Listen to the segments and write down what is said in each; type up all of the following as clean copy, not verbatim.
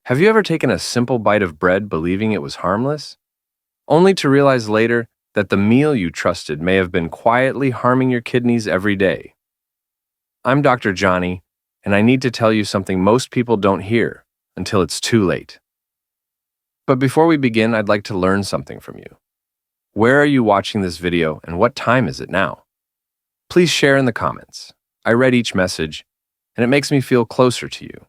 Have you ever taken a simple bite of bread believing it was harmless, only to realize later that the meal you trusted may have been quietly harming your kidneys every day? I'm Dr. Johnny, and I need to tell you something most people don't hear until it's too late. But before we begin, I'd like to learn something from you. Where are you watching this video, and what time is it now? Please share in the comments. I read each message, and it makes me feel closer to you.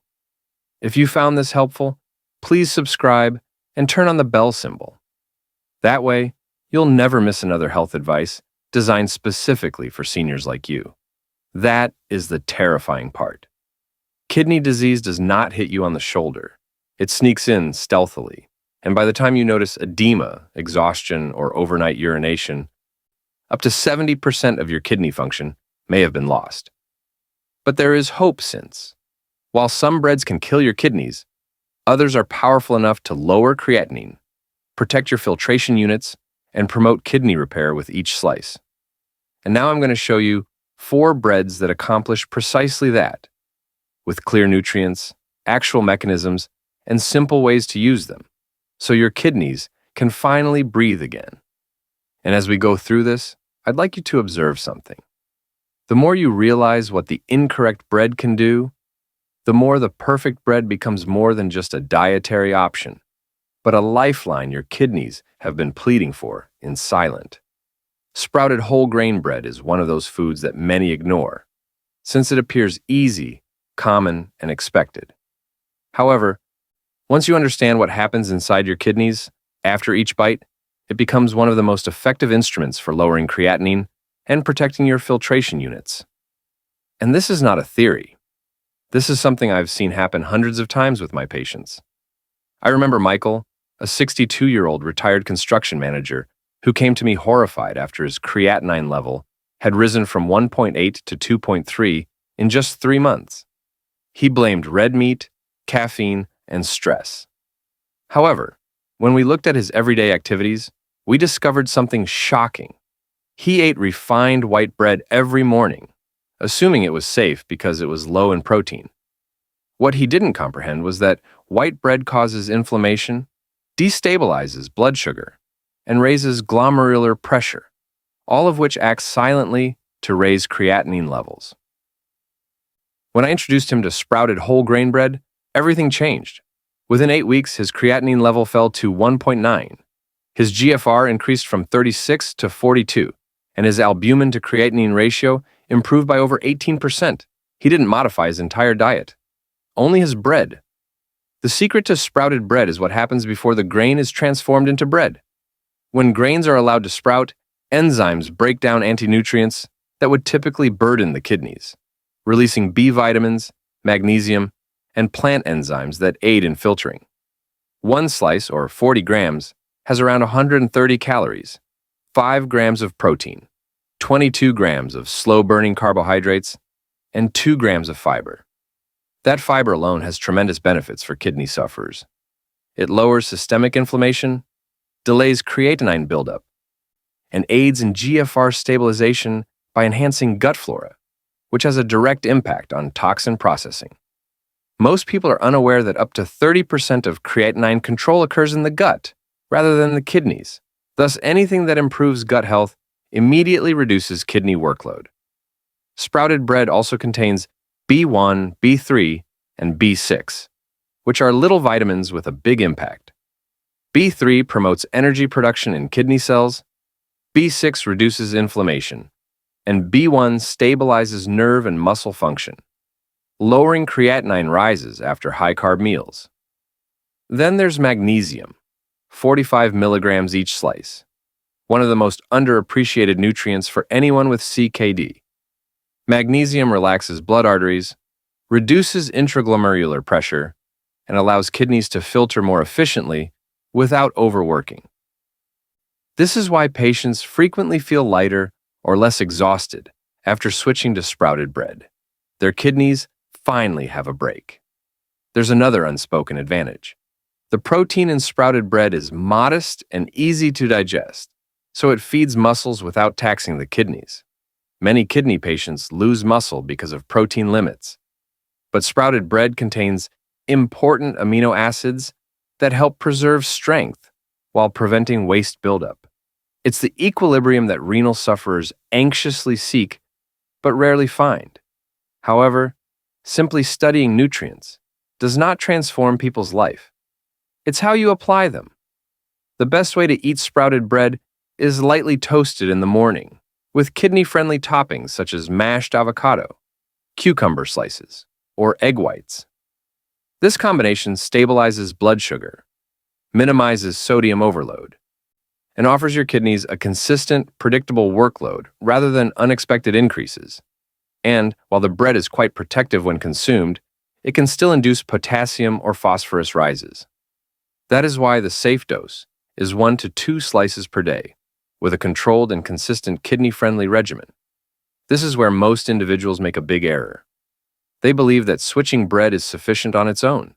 If you found this helpful, please subscribe and turn on the bell symbol. That way, you'll never miss another health advice designed specifically for seniors like you. That is the terrifying part. Kidney disease does not hit you on the shoulder. It sneaks in stealthily, and by the time you notice edema, exhaustion, or overnight urination, up to 70% of your kidney function may have been lost. But there is hope since, while some breads can kill your kidneys, others are powerful enough to lower creatinine, protect your filtration units, and promote kidney repair with each slice. And now I'm going to show you 4 breads that accomplish precisely that, with clear nutrients, actual mechanisms, and simple ways to use them, so your kidneys can finally breathe again. And as we go through this, I'd like you to observe something. The more you realize what the incorrect bread can do, the more the perfect bread becomes more than just a dietary option, but a lifeline your kidneys have been pleading for in silence. Sprouted whole grain bread is one of those foods that many ignore, since it appears easy, common, and expected. However, once you understand what happens inside your kidneys after each bite, it becomes one of the most effective instruments for lowering creatinine and protecting your filtration units. And this is not a theory. This is something I've seen happen hundreds of times with my patients. I remember Michael, a 62-year-old retired construction manager, who came to me horrified after his creatinine level had risen from 1.8 to 2.3 in just 3 months. He blamed red meat, caffeine, and stress. However, when we looked at his everyday activities, we discovered something shocking. He ate refined white bread every morning, assuming it was safe because it was low in protein. What he didn't comprehend was that white bread causes inflammation, destabilizes blood sugar, and raises glomerular pressure, all of which acts silently to raise creatinine levels. When I introduced him to sprouted whole grain bread, everything changed. Within 8 weeks, his creatinine level fell to 1.9. His GFR increased from 36 to 42, and his albumin to creatinine ratio improved by over 18%. He didn't modify his entire diet, only his bread. The secret to sprouted bread is what happens before the grain is transformed into bread. When grains are allowed to sprout, enzymes break down anti-nutrients that would typically burden the kidneys, releasing B vitamins, magnesium, and plant enzymes that aid in filtering. One slice, or 40 grams, has around 130 calories, 5 grams of protein, 22 grams of slow-burning carbohydrates, and 2 grams of fiber. That fiber alone has tremendous benefits for kidney sufferers. It lowers systemic inflammation, delays creatinine buildup, and aids in GFR stabilization by enhancing gut flora, which has a direct impact on toxin processing. Most people are unaware that up to 30% of creatinine control occurs in the gut, rather than the kidneys. Thus, anything that improves gut health immediately reduces kidney workload. Sprouted bread also contains B1, B3, and B6, which are little vitamins with a big impact. B3 promotes energy production in kidney cells, B6 reduces inflammation, and B1 stabilizes nerve and muscle function. Lowering creatinine rises after high-carb meals. Then there's magnesium, 45 milligrams each slice, one of the most underappreciated nutrients for anyone with CKD. Magnesium relaxes blood arteries, reduces intraglomerular pressure, and allows kidneys to filter more efficiently without overworking. This is why patients frequently feel lighter or less exhausted after switching to sprouted bread. Their kidneys finally have a break. There's another unspoken advantage. The protein in sprouted bread is modest and easy to digest, so it feeds muscles without taxing the kidneys. Many kidney patients lose muscle because of protein limits, but sprouted bread contains important amino acids that help preserve strength while preventing waste buildup. It's the equilibrium that renal sufferers anxiously seek but rarely find. However, simply studying nutrients does not transform people's life. It's how you apply them. The best way to eat sprouted bread is lightly toasted in the morning with kidney-friendly toppings such as mashed avocado, cucumber slices, or egg whites. This combination stabilizes blood sugar, minimizes sodium overload, and offers your kidneys a consistent, predictable workload rather than unexpected increases. And while the bread is quite protective when consumed, it can still induce potassium or phosphorus rises. That is why the safe dose is 1 to 2 slices per day, with a controlled and consistent kidney-friendly regimen. This is where most individuals make a big error. They believe that switching bread is sufficient on its own.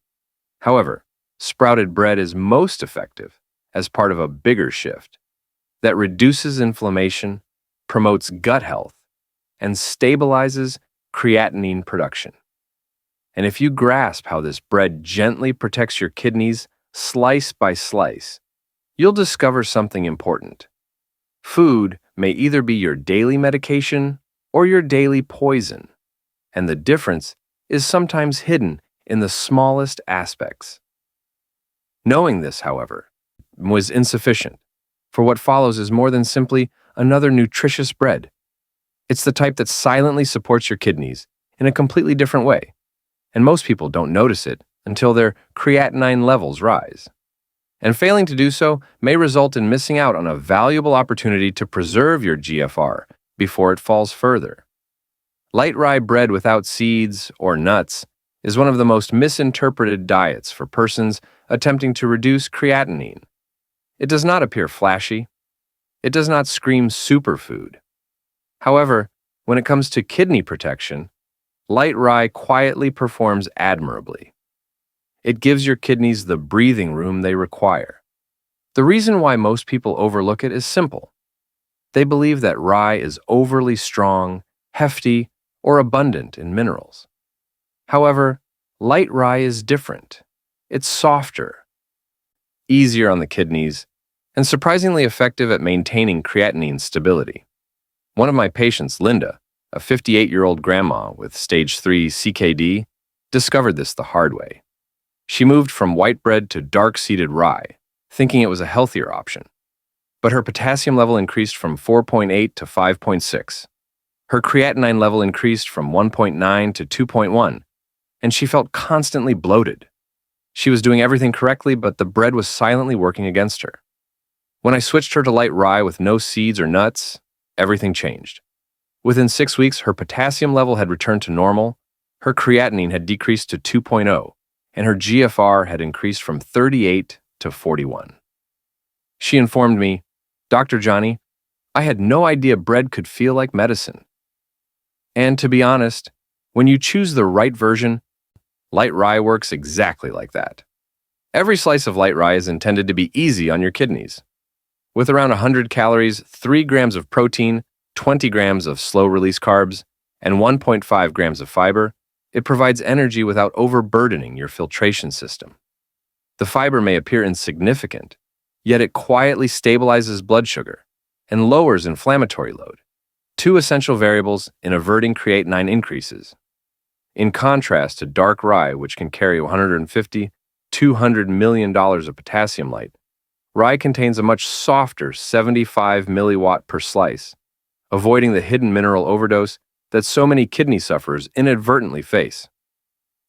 However, sprouted bread is most effective as part of a bigger shift that reduces inflammation, promotes gut health, and stabilizes creatinine production. And if you grasp how this bread gently protects your kidneys slice by slice, you'll discover something important. Food may either be your daily medication or your daily poison, and the difference is sometimes hidden in the smallest aspects. Knowing this, however, was insufficient, for what follows is more than simply another nutritious bread. It's the type that silently supports your kidneys in a completely different way, and most people don't notice it until their creatinine levels rise. And failing to do so may result in missing out on a valuable opportunity to preserve your GFR before it falls further. Light rye bread without seeds or nuts is one of the most misinterpreted diets for persons attempting to reduce creatinine. It does not appear flashy. It does not scream superfood. However, when it comes to kidney protection, light rye quietly performs admirably. It gives your kidneys the breathing room they require. The reason why most people overlook it is simple. They believe that rye is overly strong, hefty, or abundant in minerals. However, light rye is different. It's softer, easier on the kidneys, and surprisingly effective at maintaining creatinine stability. One of my patients, Linda, a 58-year-old grandma with stage 3 CKD, discovered this the hard way. She moved from white bread to dark-seeded rye, thinking it was a healthier option. But her potassium level increased from 4.8 to 5.6. Her creatinine level increased from 1.9 to 2.1, and she felt constantly bloated. She was doing everything correctly, but the bread was silently working against her. When I switched her to light rye with no seeds or nuts, everything changed. Within 6 weeks, her potassium level had returned to normal, her creatinine had decreased to 2.0, and her GFR had increased from 38 to 41. She informed me, "Dr. Johnny, I had no idea bread could feel like medicine." And to be honest, when you choose the right version, light rye works exactly like that. Every slice of light rye is intended to be easy on your kidneys. With around 100 calories, 3 grams of protein, 20 grams of slow-release carbs, and 1.5 grams of fiber, it provides energy without overburdening your filtration system. The fiber may appear insignificant, yet it quietly stabilizes blood sugar and lowers inflammatory load, 2 essential variables in averting creatinine increases. In contrast to dark rye, which can carry 150, $200 million of potassium light, rye contains a much softer 75 milliwatt per slice, avoiding the hidden mineral overdose that so many kidney sufferers inadvertently face.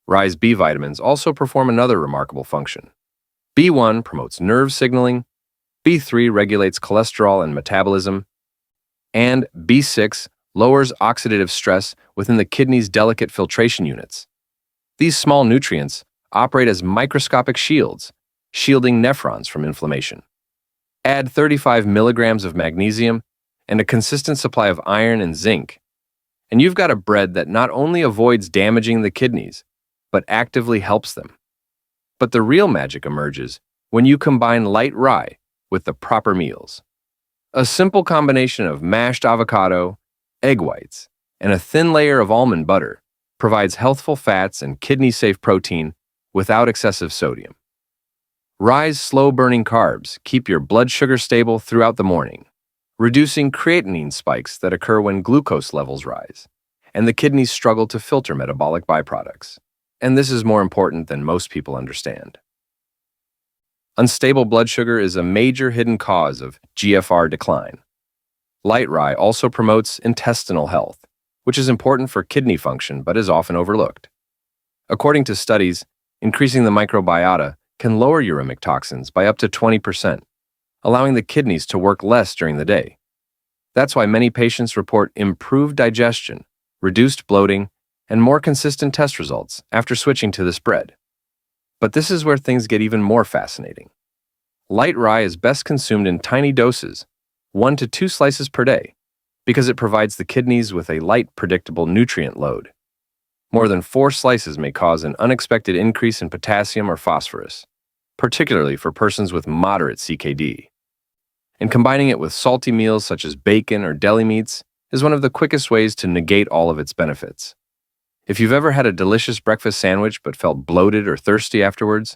Rye's B vitamins also perform another remarkable function. B1 promotes nerve signaling, B3 regulates cholesterol and metabolism, and B6 lowers oxidative stress within the kidney's delicate filtration units. These small nutrients operate as microscopic shields, shielding nephrons from inflammation. Add 35 milligrams of magnesium and a consistent supply of iron and zinc, and you've got a bread that not only avoids damaging the kidneys, but actively helps them. But the real magic emerges when you combine light rye with the proper meals. A simple combination of mashed avocado, egg whites, and a thin layer of almond butter provides healthful fats and kidney-safe protein without excessive sodium. Rye's slow-burning carbs keep your blood sugar stable throughout the morning, reducing creatinine spikes that occur when glucose levels rise, and the kidneys struggle to filter metabolic byproducts. And this is more important than most people understand. Unstable blood sugar is a major hidden cause of GFR decline. Light rye also promotes intestinal health, which is important for kidney function but is often overlooked. According to studies, increasing the microbiota can lower uremic toxins by up to 20%, allowing the kidneys to work less during the day. That's why many patients report improved digestion, reduced bloating, and more consistent test results after switching to this bread. But this is where things get even more fascinating. Light rye is best consumed in tiny doses, 1 to 2 slices per day, because it provides the kidneys with a light, predictable nutrient load. More than 4 slices may cause an unexpected increase in potassium or phosphorus, particularly for persons with moderate CKD. And combining it with salty meals such as bacon or deli meats is one of the quickest ways to negate all of its benefits. If you've ever had a delicious breakfast sandwich but felt bloated or thirsty afterwards,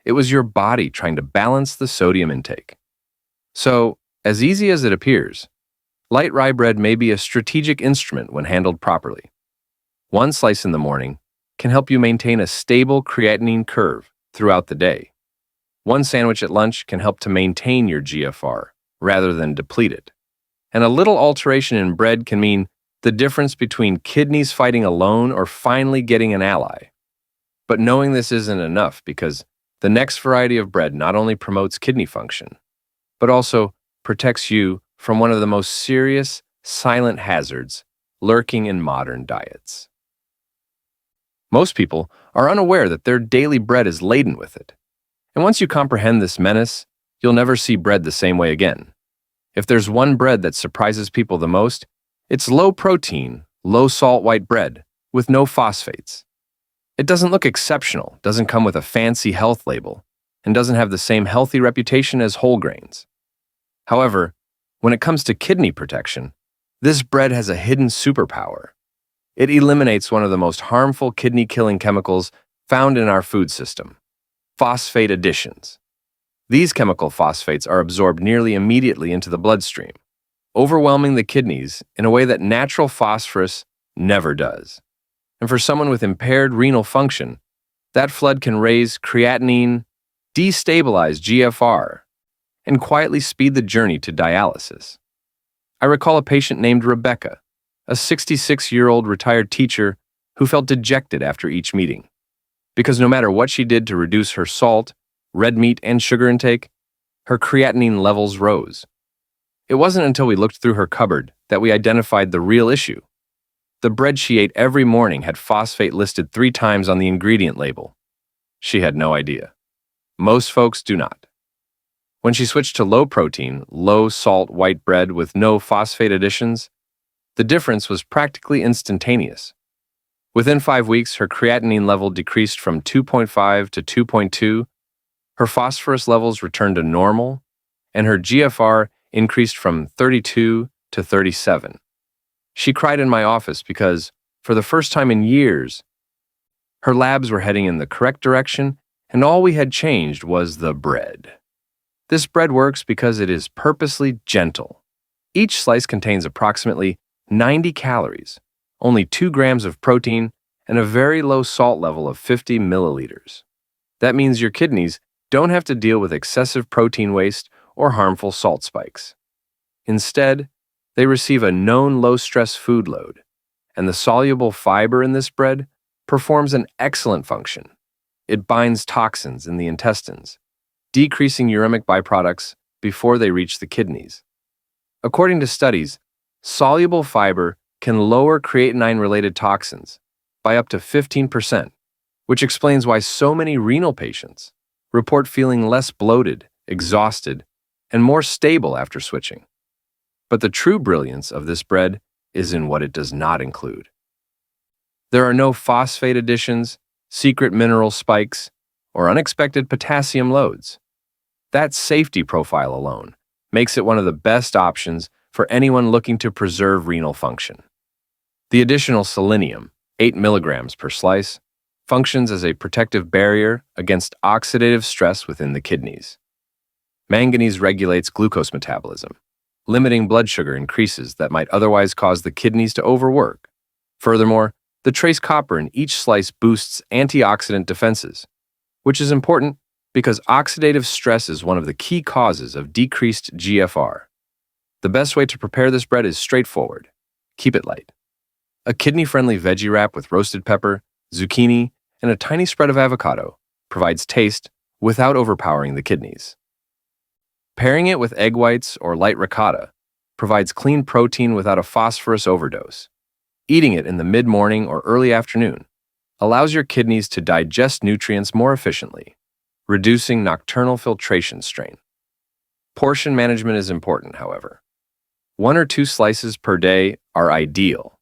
it was your body trying to balance the sodium intake. So, as easy as it appears, light rye bread may be a strategic instrument when handled properly. 1 slice in the morning can help you maintain a stable creatinine curve throughout the day. 1 sandwich at lunch can help to maintain your GFR rather than deplete it. And a little alteration in bread can mean the difference between kidneys fighting alone or finally getting an ally. But knowing this isn't enough, because the next variety of bread not only promotes kidney function, but also protects you from one of the most serious, silent hazards lurking in modern diets. Most people are unaware that their daily bread is laden with it. And once you comprehend this menace, you'll never see bread the same way again. If there's one bread that surprises people the most, it's low-protein, low-salt white bread with no phosphates. It doesn't look exceptional, doesn't come with a fancy health label, and doesn't have the same healthy reputation as whole grains. However, when it comes to kidney protection, this bread has a hidden superpower. It eliminates one of the most harmful kidney-killing chemicals found in our food system: phosphate additions. These chemical phosphates are absorbed nearly immediately into the bloodstream, overwhelming the kidneys in a way that natural phosphorus never does. And for someone with impaired renal function, that flood can raise creatinine, destabilize GFR, and quietly speed the journey to dialysis. I recall a patient named Rebecca, a 66-year-old retired teacher who felt dejected after each meeting, because no matter what she did to reduce her salt, red meat, and sugar intake, her creatinine levels rose. It wasn't until we looked through her cupboard that we identified the real issue. The bread she ate every morning had phosphate listed 3 times on the ingredient label. She had no idea. Most folks do not. When she switched to low-protein, low-salt white bread with no phosphate additions, the difference was practically instantaneous. Within 5 weeks, her creatinine level decreased from 2.5 to 2.2, her phosphorus levels returned to normal, and her GFR increased from 32 to 37. She cried in my office because, for the first time in years, her labs were heading in the correct direction, and all we had changed was the bread. This bread works because it is purposely gentle. Each slice contains approximately 90 calories, only 2 grams of protein, and a very low salt level of 50 milliliters. That means your kidneys don't have to deal with excessive protein waste or harmful salt spikes. Instead, they receive a known low-stress food load, and the soluble fiber in this bread performs an excellent function. It binds toxins in the intestines, decreasing uremic byproducts before they reach the kidneys. According to studies, soluble fiber can lower creatinine-related toxins by up to 15%, which explains why so many renal patients report feeling less bloated, exhausted, and more stable after switching. But the true brilliance of this bread is in what it does not include. There are no phosphate additions, secret mineral spikes, or unexpected potassium loads. That safety profile alone makes it one of the best options for anyone looking to preserve renal function. The additional selenium, 8 milligrams per slice, functions as a protective barrier against oxidative stress within the kidneys. Manganese regulates glucose metabolism, limiting blood sugar increases that might otherwise cause the kidneys to overwork. Furthermore, the trace copper in each slice boosts antioxidant defenses, which is important because oxidative stress is one of the key causes of decreased GFR. The best way to prepare this bread is straightforward. Keep it light. A kidney-friendly veggie wrap with roasted pepper, zucchini, and a tiny spread of avocado provides taste without overpowering the kidneys. Pairing it with egg whites or light ricotta provides clean protein without a phosphorus overdose. Eating it in the mid-morning or early afternoon allows your kidneys to digest nutrients more efficiently, reducing nocturnal filtration strain. Portion management is important, however. 1 or 2 slices per day are ideal.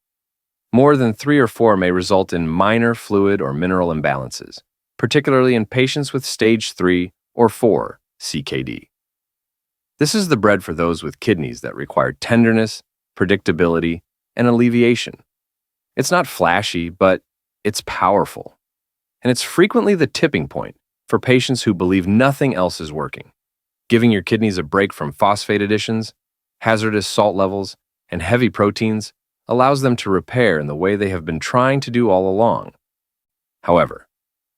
More than 3 or 4 may result in minor fluid or mineral imbalances, particularly in patients with stage 3 or 4 CKD. This is the bread for those with kidneys that require tenderness, predictability, and alleviation. It's not flashy, but it's powerful. And it's frequently the tipping point for patients who believe nothing else is working. Giving your kidneys a break from phosphate additions, hazardous salt levels, and heavy proteins allows them to repair in the way they have been trying to do all along. However,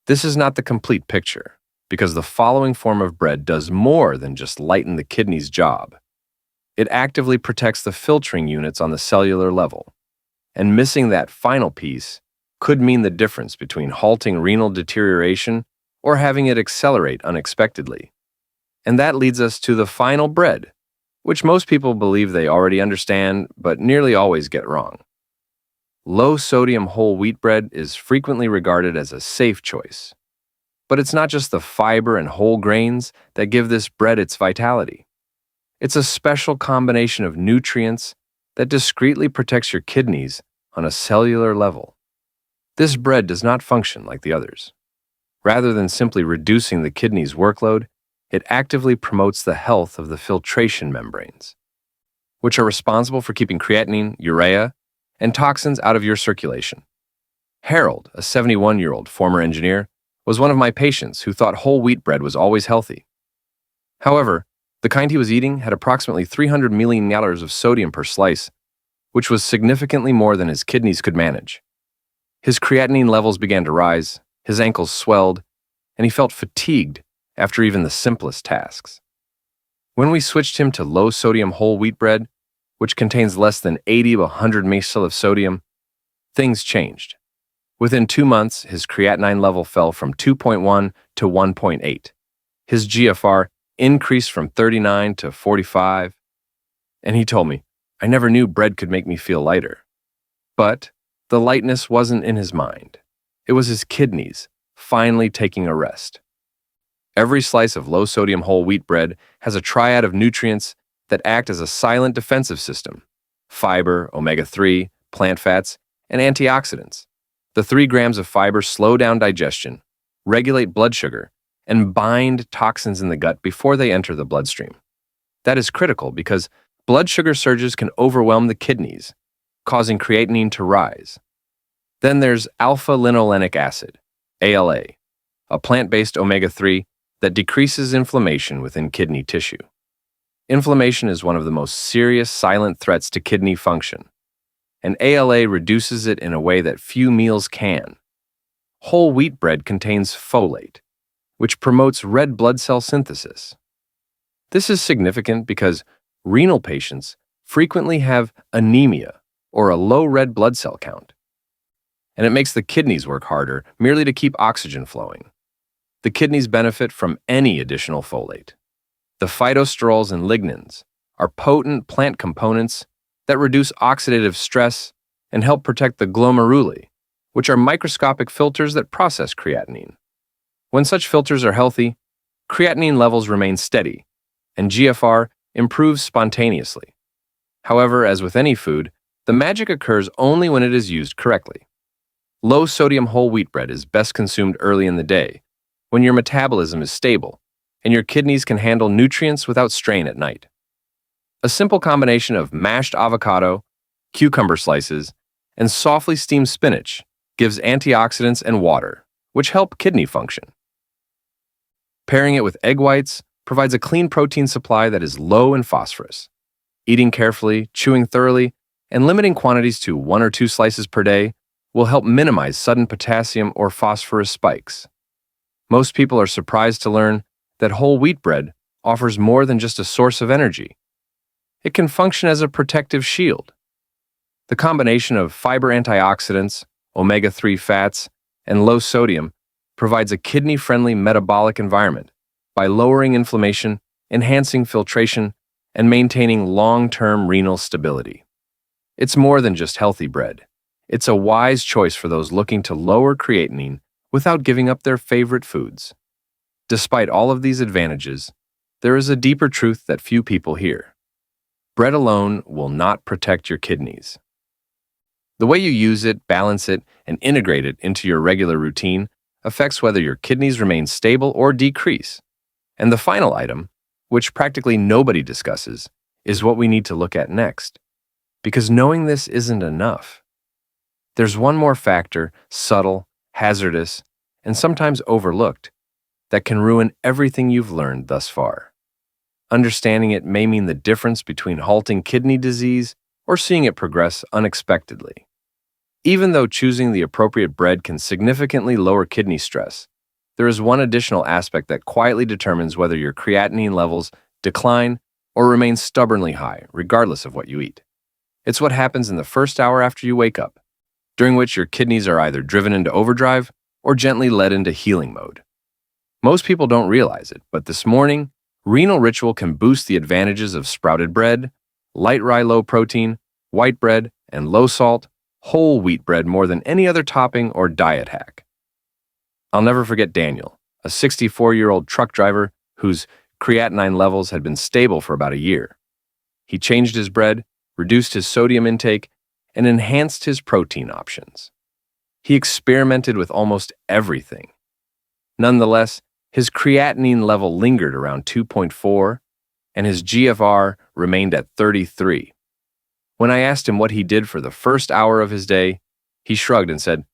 this is not the complete picture, because the following form of bread does more than just lighten the kidney's job. It actively protects the filtering units on the cellular level, and missing that final piece could mean the difference between halting renal deterioration or having it accelerate unexpectedly. And that leads us to the final bread, which most people believe they already understand but nearly always get wrong. Low-sodium whole wheat bread is frequently regarded as a safe choice. But it's not just the fiber and whole grains that give this bread its vitality. It's a special combination of nutrients that discreetly protects your kidneys on a cellular level. This bread does not function like the others. Rather than simply reducing the kidney's workload, it actively promotes the health of the filtration membranes, which are responsible for keeping creatinine, urea, and toxins out of your circulation. Harold, a 71-year-old former engineer, was one of my patients who thought whole wheat bread was always healthy. However, the kind he was eating had approximately 300 million calories of sodium per slice, which was significantly more than his kidneys could manage. His creatinine levels began to rise, his ankles swelled, and he felt fatigued after even the simplest tasks. When we switched him to low-sodium whole wheat bread, which contains less than 80 to 100 micrograms of sodium, things changed. Within 2 months, his creatinine level fell from 2.1 to 1.8. His GFR increased from 39 to 45. And he told me, I never knew bread could make me feel lighter. But the lightness wasn't in his mind. It was his kidneys finally taking a rest. Every slice of low-sodium whole wheat bread has a triad of nutrients that act as a silent defensive system: fiber, omega-3, plant fats, and antioxidants. The 3 grams of fiber slow down digestion, regulate blood sugar, and bind toxins in the gut before they enter the bloodstream. That is critical because blood sugar surges can overwhelm the kidneys, causing creatinine to rise. Then there's alpha-linolenic acid, ALA, a plant-based omega-3 that decreases inflammation within kidney tissue. Inflammation is one of the most serious silent threats to kidney function, and ALA reduces it in a way that few meals can. Whole wheat bread contains folate, which promotes red blood cell synthesis. This is significant because renal patients frequently have anemia or a low red blood cell count, and it makes the kidneys work harder merely to keep oxygen flowing. The kidneys benefit from any additional folate. The phytosterols and lignans are potent plant components that reduce oxidative stress and help protect the glomeruli, which are microscopic filters that process creatinine. When such filters are healthy, creatinine levels remain steady, and GFR improves spontaneously. However, as with any food, the magic occurs only when it is used correctly. Low-sodium whole wheat bread is best consumed early in the day, when your metabolism is stable and your kidneys can handle nutrients without strain at night. A simple combination of mashed avocado, cucumber slices, and softly steamed spinach gives antioxidants and water, which help kidney function. Pairing it with egg whites provides a clean protein supply that is low in phosphorus. Eating carefully, chewing thoroughly, and limiting quantities to 1 or 2 slices per day will help minimize sudden potassium or phosphorus spikes. Most people are surprised to learn that whole wheat bread offers more than just a source of energy. It can function as a protective shield. The combination of fiber antioxidants, omega-3 fats, and low sodium provides a kidney-friendly metabolic environment by lowering inflammation, enhancing filtration, and maintaining long-term renal stability. It's more than just healthy bread. It's a wise choice for those looking to lower creatinine without giving up their favorite foods. Despite all of these advantages, there is a deeper truth that few people hear. Bread alone will not protect your kidneys. The way you use it, balance it, and integrate it into your regular routine affects whether your kidneys remain stable or decrease. And the final item, which practically nobody discusses, is what we need to look at next. Because knowing this isn't enough. There's one more factor, subtle, hazardous, and sometimes overlooked, that can ruin everything you've learned thus far. Understanding it may mean the difference between halting kidney disease or seeing it progress unexpectedly. Even though choosing the appropriate bread can significantly lower kidney stress, there is one additional aspect that quietly determines whether your creatinine levels decline or remain stubbornly high, regardless of what you eat. It's what happens in the first hour after you wake up, during which your kidneys are either driven into overdrive or gently led into healing mode. Most people don't realize it, but this morning, renal ritual can boost the advantages of sprouted bread, light rye low protein, white bread, and low salt, whole wheat bread more than any other topping or diet hack. I'll never forget Daniel, a 64-year-old truck driver whose creatinine levels had been stable for about a year. He changed his bread, reduced his sodium intake, and enhanced his protein options. He experimented with almost everything. Nonetheless, his creatinine level lingered around 2.4, and his GFR remained at 33. When I asked him what he did for the first hour of his day, he shrugged and said,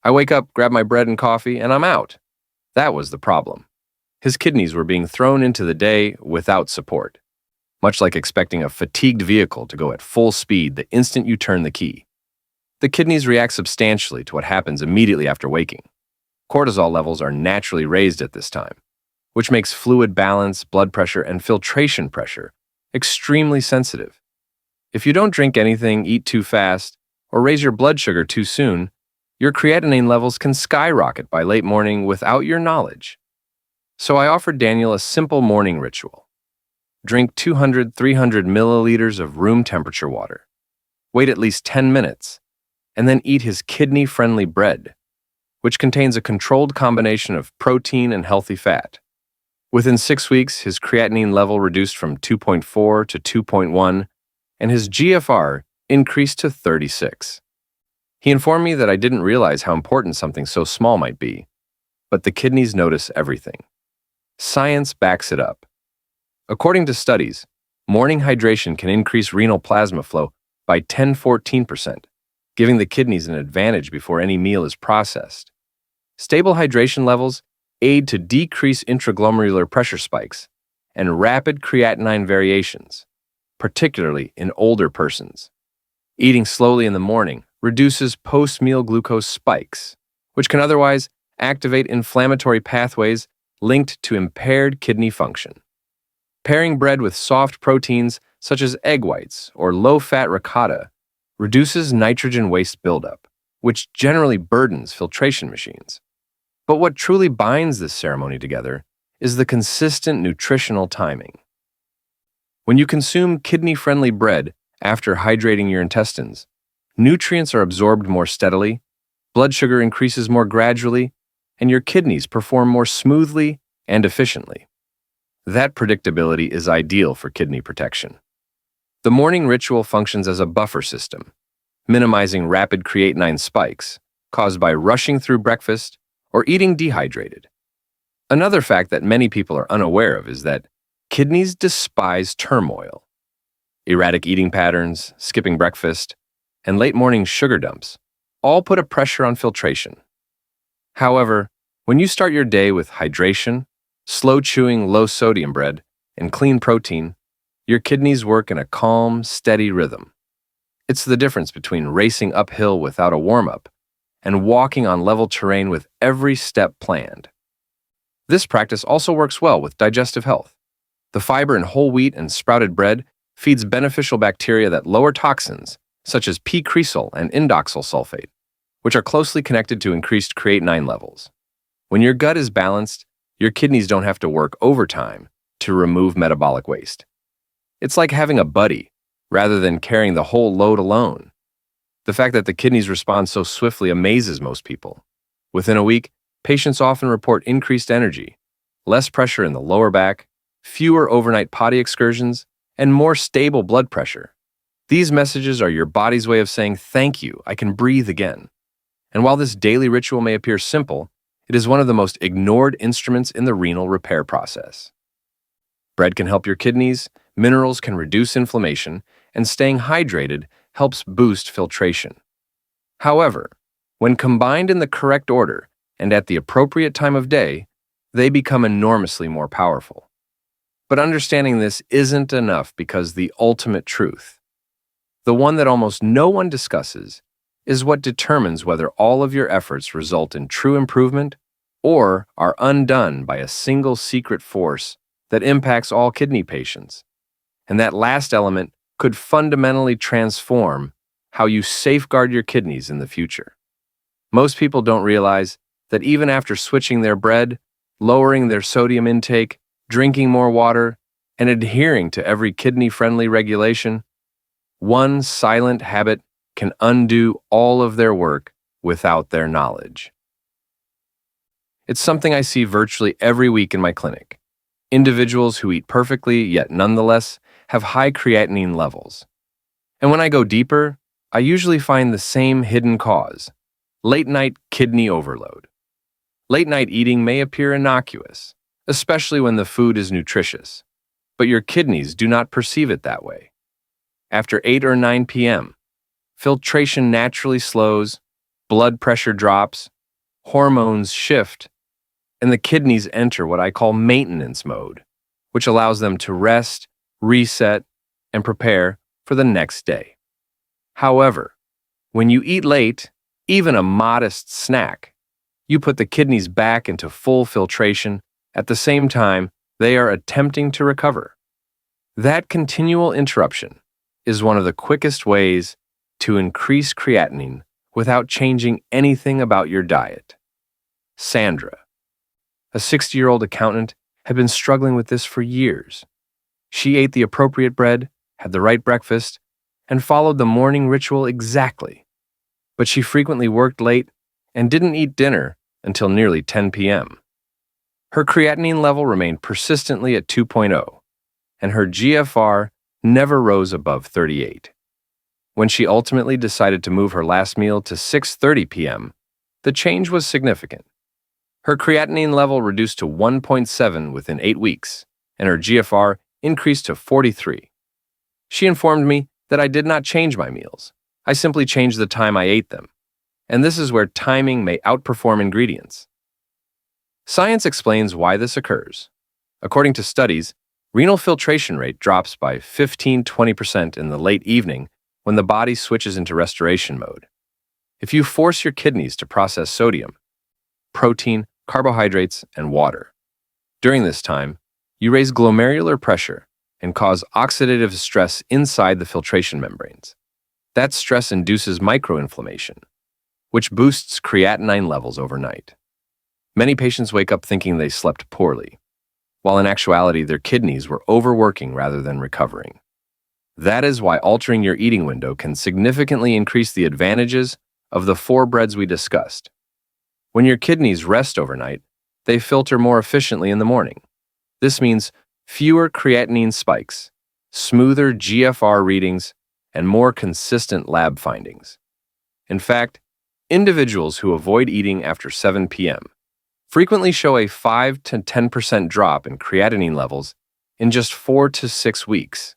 "I wake up, grab my bread and coffee, and I'm out." That was the problem. His kidneys were being thrown into the day without support, much like expecting a fatigued vehicle to go at full speed the instant you turn the key. The kidneys react substantially to what happens immediately after waking. Cortisol levels are naturally raised at this time, which makes fluid balance, blood pressure, and filtration pressure extremely sensitive. If you don't drink anything, eat too fast, or raise your blood sugar too soon, your creatinine levels can skyrocket by late morning without your knowledge. So I offered Daniel a simple morning ritual. Drink 200-300 milliliters of room temperature water. Wait at least 10 minutes, and then eat his kidney-friendly bread, which contains a controlled combination of protein and healthy fat. Within 6 weeks, his creatinine level reduced from 2.4 to 2.1, and his GFR increased to 36. He informed me that I didn't realize how important something so small might be, but the kidneys notice everything. Science backs it up. According to studies, morning hydration can increase renal plasma flow by 10–14%, giving the kidneys an advantage before any meal is processed. Stable hydration levels aid to decrease intraglomerular pressure spikes and rapid creatinine variations, particularly in older persons. Eating slowly in the morning reduces post-meal glucose spikes, which can otherwise activate inflammatory pathways linked to impaired kidney function. Pairing bread with soft proteins such as egg whites or low-fat ricotta reduces nitrogen waste buildup, which generally burdens filtration machines. But what truly binds this ceremony together is the consistent nutritional timing. When you consume kidney-friendly bread after hydrating your intestines, nutrients are absorbed more steadily, blood sugar increases more gradually, and your kidneys perform more smoothly and efficiently. That predictability is ideal for kidney protection. The morning ritual functions as a buffer system, minimizing rapid creatinine spikes caused by rushing through breakfast or eating dehydrated. Another fact that many people are unaware of is that kidneys despise turmoil. Erratic eating patterns, skipping breakfast, and late morning sugar dumps all put a pressure on filtration. However, When you start your day with hydration, slow chewing, low sodium bread, and clean protein, your kidneys work in a calm, steady rhythm. It's the difference between racing uphill without a warm-up and walking on level terrain with every step planned. This practice also works well with digestive health. The fiber in whole wheat and sprouted bread feeds beneficial bacteria that lower toxins, such as P-cresol and indoxyl sulfate, which are closely connected to increased creatinine levels. When your gut is balanced, your kidneys don't have to work overtime to remove metabolic waste. It's like having a buddy, rather than carrying the whole load alone. The fact that the kidneys respond so swiftly amazes most people. Within a week, patients often report increased energy, less pressure in the lower back, fewer overnight potty excursions, and more stable blood pressure. These messages are your body's way of saying, "Thank you, I can breathe again." And while this daily ritual may appear simple, it is one of the most ignored instruments in the renal repair process. Bread can help your kidneys, minerals can reduce inflammation, and staying hydrated helps boost filtration. However, when combined in the correct order and at the appropriate time of day, they become enormously more powerful. But understanding this isn't enough, because the ultimate truth, the one that almost no one discusses, is what determines whether all of your efforts result in true improvement or are undone by a single secret force that impacts all kidney patients. And that last element could fundamentally transform how you safeguard your kidneys in the future. Most people don't realize that even after switching their bread, lowering their sodium intake, drinking more water, and adhering to every kidney-friendly regulation, one silent habit can undo all of their work without their knowledge. It's something I see virtually every week in my clinic. Individuals who eat perfectly yet nonetheless have high creatinine levels. And when I go deeper, I usually find the same hidden cause: late-night kidney overload. Late-night eating may appear innocuous, especially when the food is nutritious, but your kidneys do not perceive it that way. After 8 or 9 p.m., filtration naturally slows, blood pressure drops, hormones shift, and the kidneys enter what I call maintenance mode, which allows them to rest, reset, and prepare for the next day. However, when you eat late, even a modest snack, you put the kidneys back into full filtration at the same time they are attempting to recover. That continual interruption is one of the quickest ways to increase creatinine without changing anything about your diet. Sandra, a 60-year-old accountant, had been struggling with this for years. She ate the appropriate bread, had the right breakfast, and followed the morning ritual exactly. But she frequently worked late and didn't eat dinner until nearly 10 p.m. Her creatinine level remained persistently at 2.0, and her GFR never rose above 38. When she ultimately decided to move her last meal to 6:30 p.m., the change was significant. Her creatinine level reduced to 1.7 within 8 weeks, and her GFR increased to 43. She informed me that I did not change my meals. I simply changed the time I ate them. And this is where timing may outperform ingredients. Science explains why this occurs. According to studies, renal filtration rate drops by 15–20% in the late evening when the body switches into restoration mode. If you force your kidneys to process sodium, protein, carbohydrates, and water during this time, you raise glomerular pressure and cause oxidative stress inside the filtration membranes. That stress induces microinflammation, which boosts creatinine levels overnight. Many patients wake up thinking they slept poorly, while in actuality their kidneys were overworking rather than recovering. That is why altering your eating window can significantly increase the advantages of the 4 breads we discussed. When your kidneys rest overnight, they filter more efficiently in the morning. This means fewer creatinine spikes, smoother GFR readings, and more consistent lab findings. In fact, individuals who avoid eating after 7 p.m. frequently show a 5–10% drop in creatinine levels in just 4 to 6 weeks.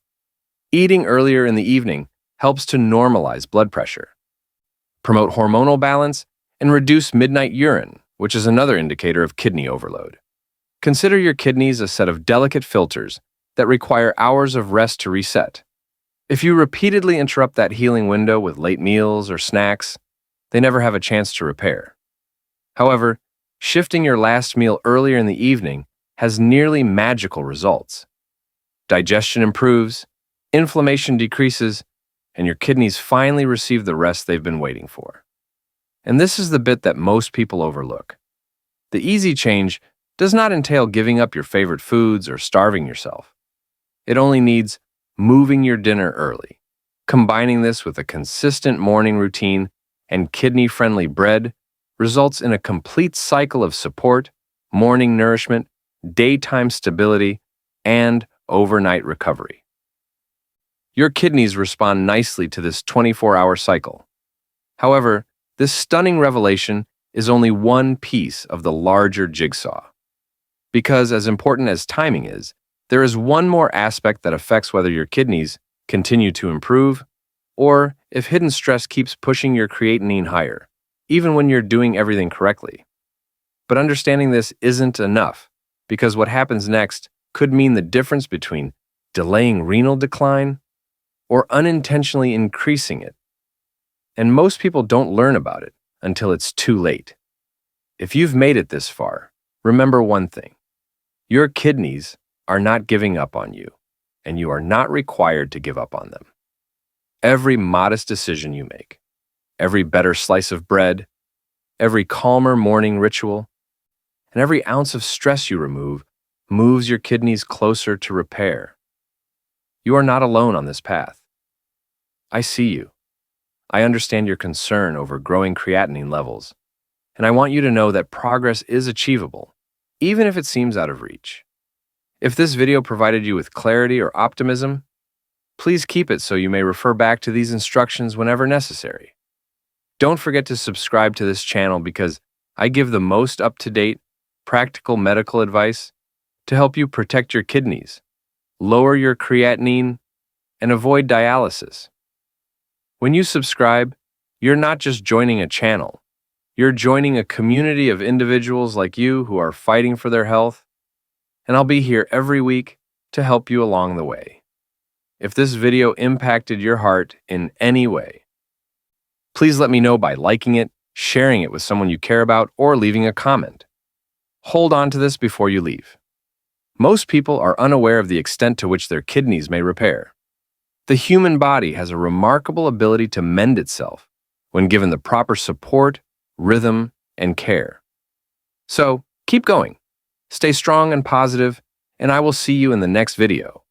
Eating earlier in the evening helps to normalize blood pressure, promote hormonal balance, and reduce midnight urine, which is another indicator of kidney overload. Consider your kidneys a set of delicate filters that require hours of rest to reset. If you repeatedly interrupt that healing window with late meals or snacks, they never have a chance to repair. However, shifting your last meal earlier in the evening has nearly magical results. Digestion improves, inflammation decreases, and your kidneys finally receive the rest they've been waiting for. And this is the bit that most people overlook. The easy change does not entail giving up your favorite foods or starving yourself. It only needs moving your dinner early. Combining this with a consistent morning routine and kidney-friendly bread results in a complete cycle of support, morning nourishment, daytime stability, and overnight recovery. Your kidneys respond nicely to this 24-hour cycle. However, this stunning revelation is only one piece of the larger jigsaw. Because as important as timing is, there is one more aspect that affects whether your kidneys continue to improve or if hidden stress keeps pushing your creatinine higher, even when you're doing everything correctly. But understanding this isn't enough, because what happens next could mean the difference between delaying renal decline or unintentionally increasing it. And most people don't learn about it until it's too late. If you've made it this far, remember one thing. Your kidneys are not giving up on you, and you are not required to give up on them. Every modest decision you make, every better slice of bread, every calmer morning ritual, and every ounce of stress you remove moves your kidneys closer to repair. You are not alone on this path. I see you. I understand your concern over growing creatinine levels, and I want you to know that progress is achievable, even if it seems out of reach. If this video provided you with clarity or optimism, please keep it so you may refer back to these instructions whenever necessary. Don't forget to subscribe to this channel because I give the most up-to-date, practical medical advice to help you protect your kidneys, lower your creatinine, and avoid dialysis. When you subscribe, you're not just joining a channel. You're joining a community of individuals like you who are fighting for their health, and I'll be here every week to help you along the way. If this video impacted your heart in any way, please let me know by liking it, sharing it with someone you care about, or leaving a comment. Hold on to this before you leave. Most people are unaware of the extent to which their kidneys may repair. The human body has a remarkable ability to mend itself when given the proper support, rhythm, and care. So, keep going. Stay strong and positive, and I will see you in the next video.